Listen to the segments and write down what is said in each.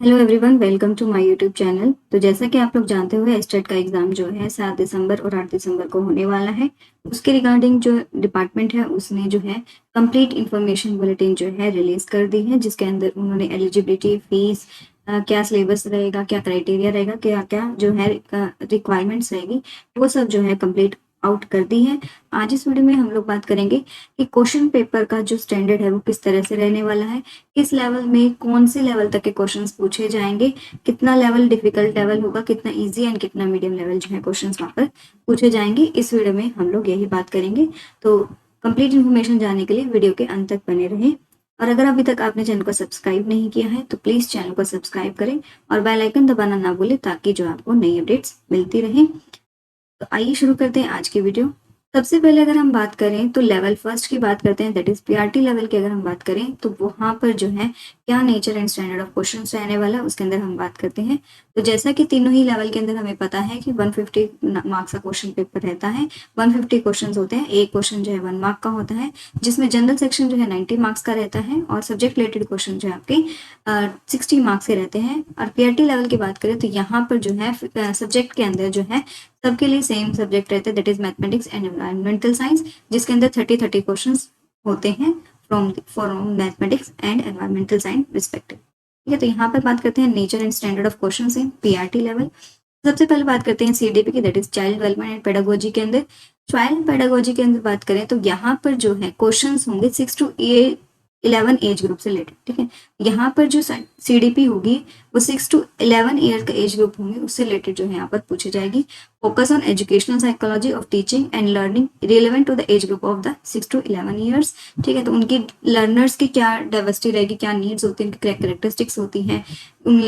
Hello everyone, welcome to my YouTube channel. तो जैसा कि आप लोग जानते हुए एस्टेट का एग्जाम जो है 7 दिसंबर और 8 दिसंबर को होने वाला है। उसके रिगार्डिंग जो डिपार्टमेंट है उसने जो है कंप्लीट इंफॉर्मेशन बुलेटिन जो है रिलीज कर दी है, जिसके अंदर उन्होंने एलिजिबिलिटी, फीस, क्या सिलेबस रहेगा, क्या क्राइटेरिया रहेगा, क्या क्या जो है रिक्वायरमेंट्स रहेगी, वो सब जो है कंप्लीट आउट कर दी है। आज इस वीडियो में हम लोग बात करेंगे कि क्वेश्चन पेपर का जो स्टैंडर्ड है वो किस तरह से रहने वाला है, किस लेवल में कौन से लेवल तक के क्वेश्चंस पूछे जाएंगे, कितना लेवल डिफिकल्ट लेवल होगा, कितना इजी एंड कितना मीडियम लेवल जो है क्वेश्चंस वहां पर पूछे जाएंगे। इस वीडियो में हम लोग यही बात करेंगे। तो कंप्लीट इन्फॉर्मेशन जानने के लिए वीडियो के अंत तक बने रहें। और अगर अभी तक आपने चैनल को सब्सक्राइब नहीं किया है तो प्लीज चैनल को सब्सक्राइब करें और बेल आइकन दबाना ना भूलें, ताकि जो आपको नई अपडेट्स मिलती रहे। तो आइए शुरू करते हैं आज की वीडियो। सबसे पहले अगर हम बात करें तो लेवल फर्स्ट की बात करते हैं, दैट इज पीआरटी लेवल की। अगर हम बात करें तो वहां पर जो है क्या nature and standard of questions रहने वाला है, उसके अंदर हम बात करते हैं। तो जैसा कि तीनों ही लेवल के अंदर हमें पता है कि 150 मार्क्स का क्वेश्चन पेपर रहता है। 150 क्वेश्चन होते हैं, एक क्वेश्चन जो है 1 मार्क का होता है, जिसमें जनरल सेक्शन जो है 90 मार्क्स का रहता है और सब्जेक्ट रिलेटेड क्वेश्चन जो है आपके 60 मार्क्स के रहते हैं। और पीआरटी लेवल की बात करें तो यहाँ पर जो है सब्जेक्ट के अंदर जो है सबके लिए सेम सब्जेक्ट रहते हैं, that is mathematics and environmental science, जिसके अंदर 30 क्वेश्चन होते हैं from mathematics and environmental science respective. ठीक है, तो यहाँ पर बात करते हैं nature and standard of question in PRT level. सबसे पहले बात करते हैं सीडीपी की, that is child development and pedagogy के अंदर। चाइल्ड पेडागोजी के अंदर बात करें तो यहाँ पर जो है क्वेश्चन होंगे 6 to 11 एज ग्रुप से रिलेटेड। ठीक है, यहाँ पर जो सीडीपी होगी वो 6 to 11 ईयर का एज ग्रुप होंगे, उससे रिलेटेड जो है यहाँ पर पूछी जाएगी। Focus on educational psychology of teaching and learning relevant to the age group of the 6 to 11 years. ठीक है, तो उनकी लर्नर्स की क्या डाइवर्सिटी रहेगी, क्या नीड्स होती है, उनकी क्या कैरेक्टरिस्टिक्स होती हैं, उन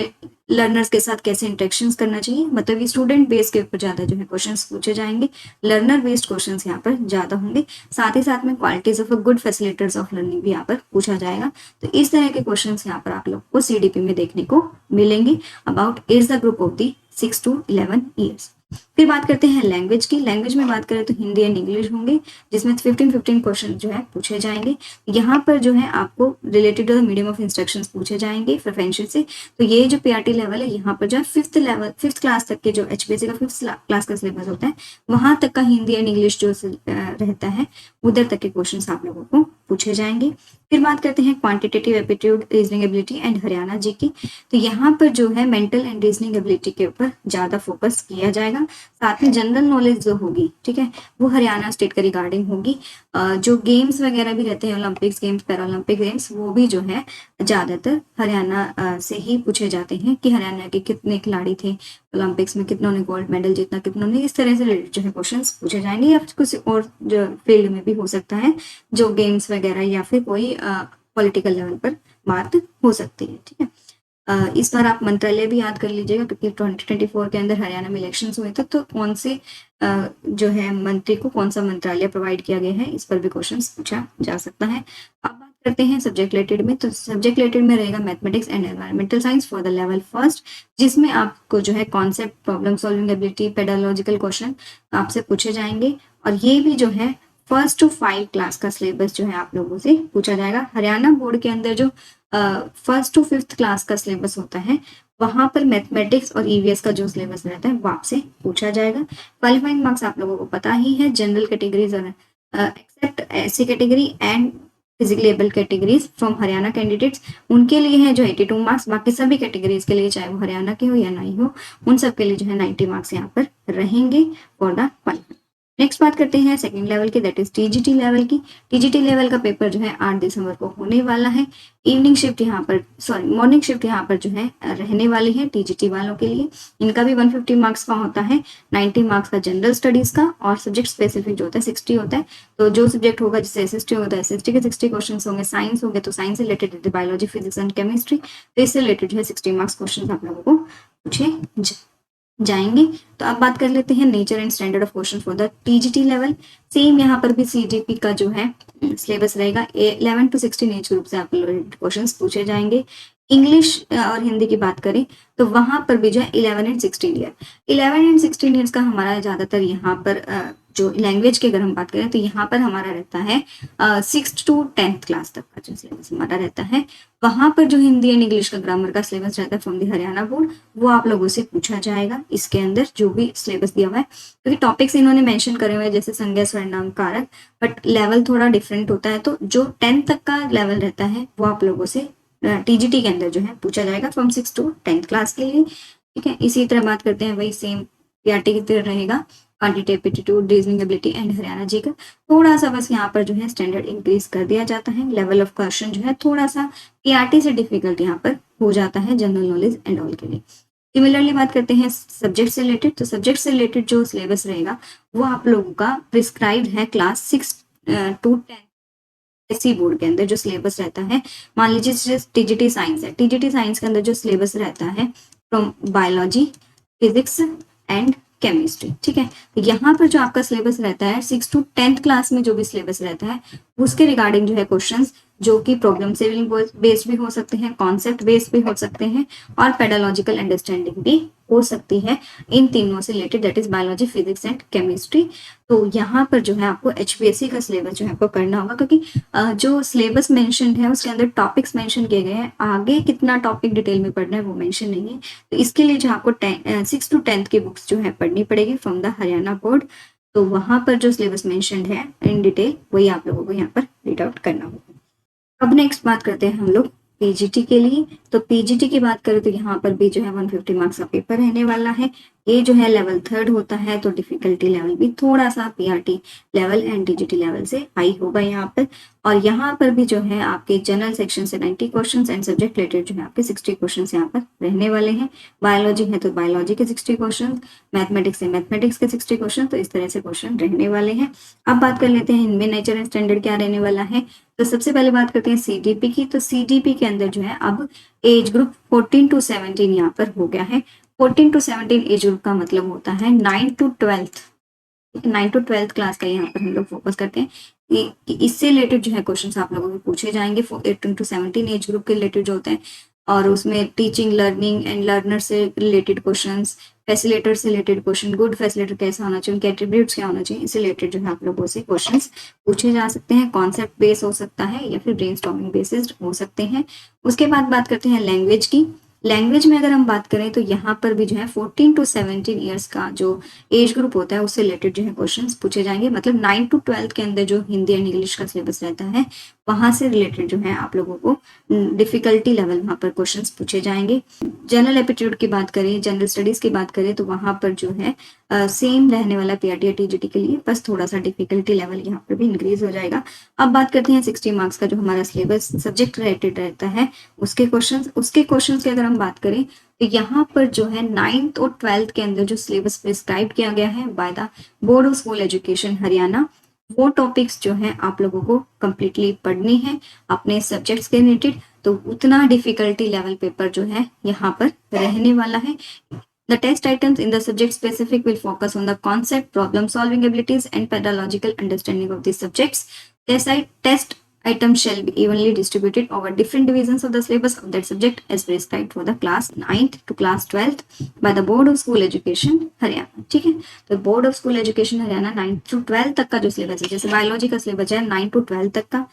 लर्नर्स के साथ कैसे इंटरेक्शंस करना चाहिए, मतलब ये स्टूडेंट बेस के ऊपर ज्यादा जो है क्वेश्चंस पूछे जाएंगे। लर्नर बेस्ड क्वेश्चंस यहाँ पर ज्यादा होंगे। साथ ही साथ में qualities of a good facilitators of learning भी यहाँ पर पूछा जाएगा। तो इस तरह के क्वेश्चंस यहाँ पर आप लोग को सीडीपी में देखने को मिलेंगे about age the group of the 6 to 11 years. फिर बात करते हैं लैंग्वेज की। लैंग्वेज में बात करें तो हिंदी एंड इंग्लिश होंगे, जिसमें 15 क्वेश्चन जो है पूछे जाएंगे। यहाँ पर जो है आपको related to the medium of instructions पूछे जाएंगे प्रेफरेंशियल से। तो ये जो पीआरटी लेवल है, यहाँ पर जो है फिफ्थ क्लास तक के जो एचपीएससी का 5th क्लास का सिलेबस होता है, वहां तक का हिंदी एंड इंग्लिश जो रहता है, उधर तक के क्वेश्चन आप लोगों को पूछे जाएंगे। फिर बात करते हैं quantitative aptitude, reasoning ability and Haryana G की। तो यहाँ पर जो है मेंटल एंड रीजनिंग एबिलिटी के ऊपर ज्यादा फोकस किया जाएगा। साथ में जनरल नॉलेज जो होगी, ठीक है, वो हरियाणा स्टेट के रिगार्डिंग होगी। जो गेम्स वगैरह भी रहते हैं, ओलंपिक्स गेम्स, पैरालंपिक गेम्स, वो भी जो है ज्यादातर हरियाणा से ही पूछे जाते हैं कि हरियाणा के कितने खिलाड़ी थे ओलंपिक्स में, कितनों ने गोल्ड मेडल जीतना, कितनों ने, इस तरह से जो है क्वेश्चंस पूछे जाएंगे। या फिर कुछ और जो फील्ड में भी हो सकता है, जो गेम्स वगैरह या फिर कोई पॉलिटिकल लेवल पर बात हो सकती है। ठीक है, इस बार आप मंत्रालय भी याद कर लीजिएगा, क्योंकि 2024 के अंदर हरियाणा में इलेक्शंस हुए थे, तो कौन से जो है मंत्री को कौन सा मंत्रालय प्रोवाइड किया गया है, इस पर भी क्वेश्चंस पूछा जा सकता है। अब बात करते हैं सब्जेक्ट रिलेटेड में। तो सब्जेक्ट रिलेटेड में रहेगा mathematics and environmental science for the level first, जिसमें आपको जो है concept, problem solving ability, pedagogical question आपसे पूछे जाएंगे। और ये भी जो है 1st to 5 क्लास का सिलेबस जो है आप लोगों से पूछा जाएगा। हरियाणा बोर्ड के अंदर जो 1st to 5th क्लास का सिलेबस होता है, वहां पर मैथमेटिक्स और ईवीएस का जो सिलेबस रहता है वो आपसे पूछा जाएगा। क्वालिफाइंग मार्क्स आप लोगों को पता ही है, जनरल कैटेगरीज और except SC category and physically able categories from Haryana candidates, उनके लिए है जो 82 मार्क्स। बाकी सभी कैटेगरीज के लिए, चाहे वो हरियाणा के हो या नहीं हो, उन सब के लिए जो है 90 मार्क्स यहाँ पर रहेंगे फॉर द क्वालिफाइंग। नेक्स्ट बात करते हैं सेकंड लेवल की, दैट इज टीजीटी लेवल की। टीजीटी लेवल का पेपर जो है 8 दिसंबर को होने वाला है। इवनिंग शिफ्ट यहाँ पर, सॉरी मॉर्निंग शिफ्ट यहाँ पर जो है रहने वाली है टीजीटी वालों के लिए। इनका भी 150 मार्क्स का होता है, 90 मार्क्स का जनरल स्टडीज का, और सब्जेक्ट स्पेसिफिक जो होता है 60 होता है। तो जो सब्जेक्ट होगा, जैसे एसएसटी होता है, एसएसटी के 60 क्वेश्चन होंगे, साइंस होंगे तो साइंस से related biology, physics and chemistry, तो इससे रिलेटेड जो है 60 मार्क्स क्वेश्चन आप लोगों को पूछे जाएंगे। तो अब बात कर लेते हैं nature and standard of question for the TGT level. Same यहाँ पर भी सीजीपी का जो है सिलेबस रहेगा, 11 to 16 एज ग्रुप से आप क्वेश्चन पूछे जाएंगे। इंग्लिश और हिंदी की बात करें तो वहां पर भी जो है 11 and 16 ईयर, 11 and 16 ईयर्स का हमारा ज्यादातर यहाँ पर जो लैंग्वेज की अगर हम बात करें तो यहाँ पर हमारा रहता है 6th to 10th क्लास तक का जो सिलेबस हमारा रहता है। वहां पर जो हिंदी एंड इंग्लिश का ग्रामर का सिलेबस रहता है फ्रॉम द हरियाणा बोर्ड, वो आप लोगों से पूछा जाएगा इसके अंदर जो भी सिलेबस दिया हुआ है, क्योंकि टॉपिक्स इन्होंने मेंशन करे हुए हैं जैसे संज्ञा सर्वनाम कारक, बट लेवल थोड़ा डिफरेंट होता है। तो जो 10th तक का लेवल रहता है वो आप लोगों से टीजीटी के अंदर जो है पूछा जाएगा फ्रॉम 6 to 10th क्लास के लिए। ठीक है, इसी तरह बात करते हैं, वही सेम पीआरटी की तरह रहेगा, quantity aptitude reasoning ability and Haryana G का थोड़ा सा बस यहाँ पर जो है स्टैंडर्ड इंक्रीज कर दिया जाता है। लेवल ऑफ क्वेश्चन जो है थोड़ा सा पीआरटी से डिफिकल्ट यहाँ पर हो जाता है जनरल नॉलेज एंड ऑल के लिए। सिमिलरली बात करते हैं सब्जेक्ट से रिलेटेड, तो सब्जेक्ट से रिलेटेड जो सिलेबस रहेगा वो आप लोगों का प्रिस्क्राइब्ड है क्लास 6 to 10 इसी बोर्ड के अंदर जो सिलेबस रहता है। मान लीजिए टीजीटी साइंस है, टीजीटी साइंस के अंदर जो सिलेबस रहता है from biology, physics and chemistry. ठीक है, तो यहाँ पर जो आपका सिलेबस रहता है 6 to 10th क्लास में जो भी सिलेबस रहता है उसके रिगार्डिंग जो है क्वेश्चंस जो कि प्रॉब्लम सॉल्विंग बेस्ड भी हो सकते हैं, कॉन्सेप्ट बेस्ड भी हो सकते हैं और पेडालॉजिकल अंडरस्टैंडिंग भी हो सकती है, इन तीनों से related, that is biology, physics and chemistry. तो यहाँ पर जो है आपको एचपीएससी का सिलेबस जो है आपको करना होगा, क्योंकि जो सिलेबस मेंशन है उसके अंदर टॉपिक्स मेंशन किए गए हैं, आगे कितना टॉपिक डिटेल में पढ़ना है वो मेंशन नहीं है। तो इसके लिए जो आपको 6 to 10th की बुक्स जो है पढ़नी पड़ेगी फ्रॉम द हरियाणा बोर्ड। तो वहां पर जो सिलेबस मेंशन है इन डिटेल वही आप लोगों को यहाँ पर रीड आउट करना होगा। अब नेक्स्ट बात करते हैं हम लोग पीजीटी के लिए। तो पीजीटी की बात करें तो यहाँ पर भी जो है 150 मार्क्स का पेपर रहने वाला है। ये जो है लेवल 3 होता है, तो डिफिकल्टी लेवल भी थोड़ा सा PRT level and TGT level से हाई होगा यहाँ पर। और यहाँ पर भी जो है आपके जनरल सेक्शन से 90 क्वेश्चन एंड सब्जेक्ट रिलेटेड जो है आपके 60 क्वेश्चन यहाँ पर रहने वाले हैं। बायोलॉजी है तो बायोलॉजी के 60 क्वेश्चन, मैथमेटिक्स है मैथमेटिक्स के 60 क्वेश्चन, तो इस तरह से क्वेश्चन रहने वाले हैं। अब बात कर लेते हैं इनमें नेचर एंड स्टैंडर्ड क्या रहने वाला है। तो सबसे पहले बात करते हैं सीडीपी की। तो सीडीपी के अंदर जो है अब एज ग्रुप 14 to 17 यहाँ पर हो गया है। 14 to 17 एज ग्रुप का मतलब होता है 9 to 12th, 9 to 12th class का यहाँ पर हम लोग फोकस करते हैं कि इससे रिलेटेड जो है क्वेश्चंस आप लोगों को पूछे जाएंगे 18 to 17 एज ग्रुप के रिलेटेड जो होते हैं, और उसमें टीचिंग, लर्निंग एंड लर्नर से रिलेटेड क्वेश्चंस, फैसिलिटेटर से रिलेटेड क्वेश्चन, गुड फैसिलिटेटर कैसा होना चाहिए, उनके एट्रीब्यूट्स क्या होना चाहिए, इससे रिलेटेड जो है आप लोगों से क्वेश्चंस पूछे जा सकते हैं। कॉन्सेप्ट बेस हो सकता है या फिर ब्रेनस्टॉर्मिंग बेस्ड हो सकते हैं। उसके बाद बात करते हैं लैंग्वेज की। लैंग्वेज में अगर हम बात करें तो यहाँ पर भी जो है 14 to 17 ईयर्स का जो एज ग्रुप होता है उससे रिलेटेड जो है क्वेश्चंस पूछे जाएंगे। मतलब 9 to 12 के अंदर जो हिंदी एंड इंग्लिश का सिलेबस रहता है वहां से रिलेटेड जो है आप लोगों को डिफिकल्टी लेवल वहां पर क्वेश्चंस पूछे जाएंगे। जनरल एप्टीट्यूड की बात करें, जनरल स्टडीज की बात करें तो वहां पर जो है सेम रहने वाला पीआरटी या टीजीटी के लिए, बस थोड़ा सा डिफिकल्टी लेवल यहाँ पर भी इंक्रीज हो जाएगा। अब बात करते हैं 60 मार्क्स का जो हमारा सिलेबस सब्जेक्ट रिलेटेड रहता है उसके क्वेश्चंस की अगर हम बात करें तो यहाँ पर जो है 9th और 12th के अंदर जो सिलेबस प्रिस्क्राइब किया गया है by the board of school education Haryana, वो टॉपिक्स जो है आप लोगों को कंप्लीटली पढ़नी है अपने सब्जेक्ट्स के रिलेटेड। तो उतना डिफिकल्टी लेवल पेपर जो है यहाँ पर रहने वाला है। The test items in the subject specific will focus on the concept, problem solving abilities and pedagogical understanding of these subjects. Test items shall be evenly distributed over different divisions of the syllabus of that subject as prescribed for the class 9th to class 12th by the Board of School Education Haryana. ठीक है, तो board of school education Haryana 9th to 12th तक का जो syllabus है, जैसे biology का syllabus है 9 to 12 तक का,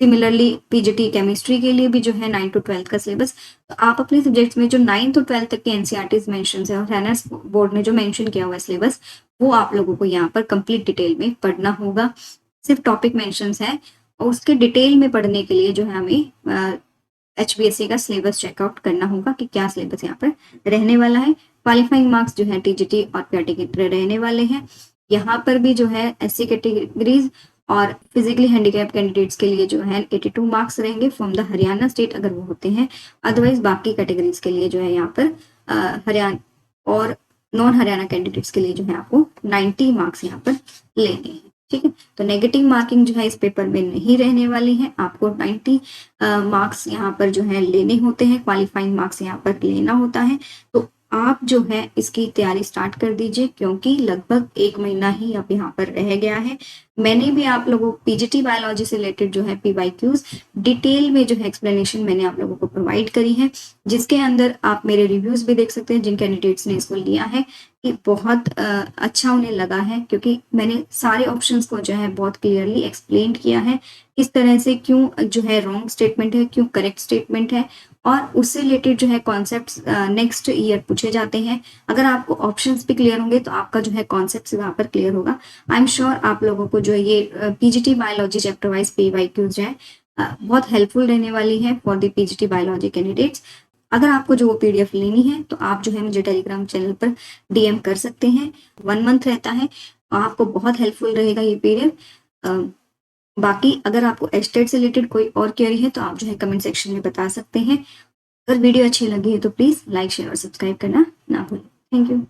सिमिलरली पीजीटी केमिस्ट्री के लिए भी जो है 9 to 12 का सिलेबस। तो आप अपने सब्जेक्ट्स में जो 9 to 12 तक के एनसीईआरटीज मेंशन है और हरियाणा बोर्ड ने जो मेंशन किया हुआ है सिलेबस, वो आप लोगों को यहाँ पर कंप्लीट डिटेल में पढ़ना होगा। सिर्फ टॉपिक मेंशन है और उसके डिटेल में पढ़ने के लिए जो है हमें एचबीएससी का सिलेबस चेकआउट करना होगा कि क्या सिलेबस यहाँ पर रहने वाला है। क्वालिफाइंग मार्क्स जो है टीजीटी और पीआरटी के रहने वाले हैं। यहाँ पर भी जो है एससी कैटेगरीज और फिजिकली हैंडीकैप कैंडिडेट्स के लिए जो है 82 मार्क्स रहेंगे फ्रॉम द हरियाणा स्टेट अगर वो होते हैं। अदरवाइज बाकी कैटेगरीज के लिए जो है यहाँ पर हरियाणा और नॉन हरियाणा कैंडिडेट्स के लिए जो है आपको 90 मार्क्स यहाँ पर लेने हैं। ठीक है, तो नेगेटिव मार्किंग जो है इस पेपर में नहीं रहने वाली है, आपको 90 मार्क्स यहाँ पर जो है लेने होते हैं, क्वालिफाइंग मार्क्स यहाँ पर लेना होता है। तो आप जो है इसकी तैयारी स्टार्ट कर दीजिए, क्योंकि लगभग 1 महीना ही अब यहाँ पर रह गया है। मैंने भी आप लोगों को पीजीटी बायोलॉजी से रिलेटेड जो है पीवाईक्यूज डिटेल में जो है एक्सप्लेनेशन मैंने आप लोगों को प्रोवाइड करी है, जिसके अंदर आप मेरे रिव्यूज भी देख सकते हैं जिन कैंडिडेट्स ने इसको लिया है कि बहुत अच्छा उन्हें लगा है, क्योंकि मैंने सारे ऑप्शंस को जो है बहुत क्लियरली एक्सप्लेन किया है किस तरह से क्यों जो है रॉन्ग स्टेटमेंट है, क्यों करेक्ट स्टेटमेंट है, और उससे रिलेटेड जो है कॉन्सेप्ट्स नेक्स्ट ईयर पूछे जाते हैं। अगर आपको ऑप्शंस भी क्लियर होंगे तो आपका जो है कॉन्सेप्ट वहाँ पर क्लियर होगा। आई एम श्योर आप लोगों को जो है ये PGT biology chapter wise PYQs जो है बहुत हेल्पफुल रहने वाली है for the PGT biology candidates. अगर आपको जो वो पीडीएफ लेनी है तो आप जो है मुझे टेलीग्राम चैनल पर डीएम कर सकते हैं। 1 मंथ रहता है, आपको बहुत हेल्पफुल रहेगा ये पीडीएफ। बाकी अगर आपको एस्टेट से रिलेटेड कोई और क्वेरी है तो आप जो है कमेंट सेक्शन में बता सकते हैं। अगर वीडियो अच्छी लगी है तो प्लीज लाइक शेयर और सब्सक्राइब करना ना भूलें। Thank you.